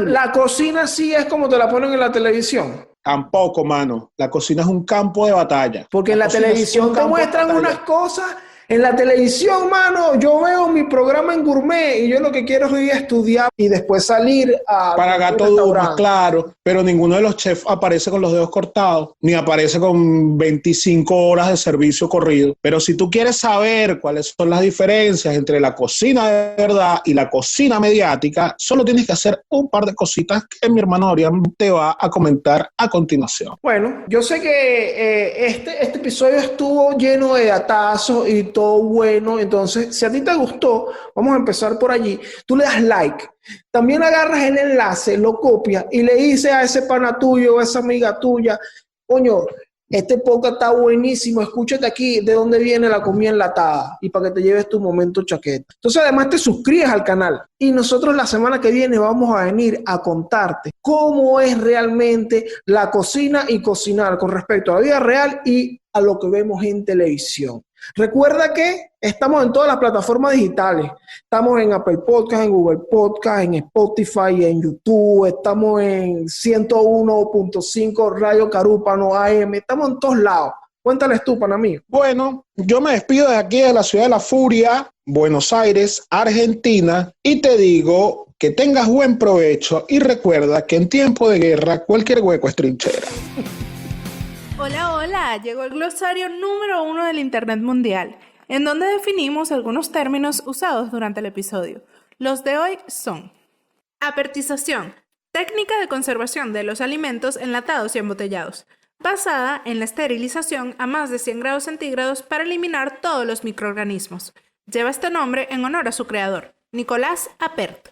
la cocina sí es como te la ponen en la televisión. Tampoco, mano. La cocina es un campo de batalla. Porque en la televisión te muestran unas cosas. En la televisión, mano, yo veo mi programa en Gourmet y yo lo que quiero es ir a estudiar y después salir a... Para gato duro, claro, pero ninguno de los chefs aparece con los dedos cortados, ni aparece con 25 horas de servicio corrido. Pero si tú quieres saber cuáles son las diferencias entre la cocina de verdad y la cocina mediática, solo tienes que hacer un par de cositas que mi hermano Adrián te va a comentar a continuación. Bueno, yo sé que este episodio estuvo lleno de datazos y todo bueno, entonces si a ti te gustó, vamos a empezar por allí, tú le das like, también agarras el enlace, lo copias y le dices a ese pana tuyo o a esa amiga tuya, coño, este podcast está buenísimo, escúchate aquí de dónde viene la comida enlatada y para que te lleves tu momento chaqueta. Entonces además te suscribes al canal y nosotros la semana que viene vamos a venir a contarte cómo es realmente la cocina y cocinar con respecto a la vida real y a lo que vemos en televisión. Recuerda que estamos en todas las plataformas digitales. Estamos en Apple Podcast, en Google Podcast, en Spotify, en YouTube. Estamos en 101.5 Radio Carúpano AM. Estamos en todos lados. Cuéntales tú, pana mío. Bueno, yo me despido de aquí de la ciudad de la furia, Buenos Aires, Argentina, y te digo que tengas buen provecho y recuerda que en tiempo de guerra cualquier hueco es trinchera. Hola, llegó el glosario número 1 del Internet Mundial, en donde definimos algunos términos usados durante el episodio. Los de hoy son: apertización, técnica de conservación de los alimentos enlatados y embotellados, basada en la esterilización a más de 100 grados centígrados para eliminar todos los microorganismos. Lleva este nombre en honor a su creador, Nicolás Appert.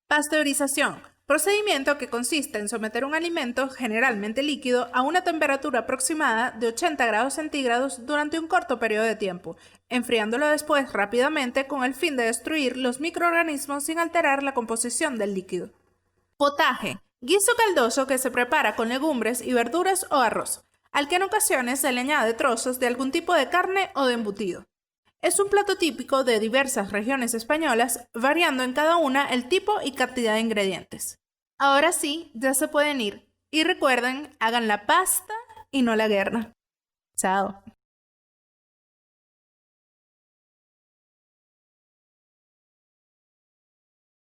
Pasteurización, procedimiento que consiste en someter un alimento, generalmente líquido, a una temperatura aproximada de 80 grados centígrados durante un corto periodo de tiempo, enfriándolo después rápidamente con el fin de destruir los microorganismos sin alterar la composición del líquido. Potaje, guiso caldoso que se prepara con legumbres y verduras o arroz, al que en ocasiones se le añade trozos de algún tipo de carne o de embutido. Es un plato típico de diversas regiones españolas, variando en cada una el tipo y cantidad de ingredientes. Ahora sí, ya se pueden ir. Y recuerden, hagan la pasta y no la guerra. Chao.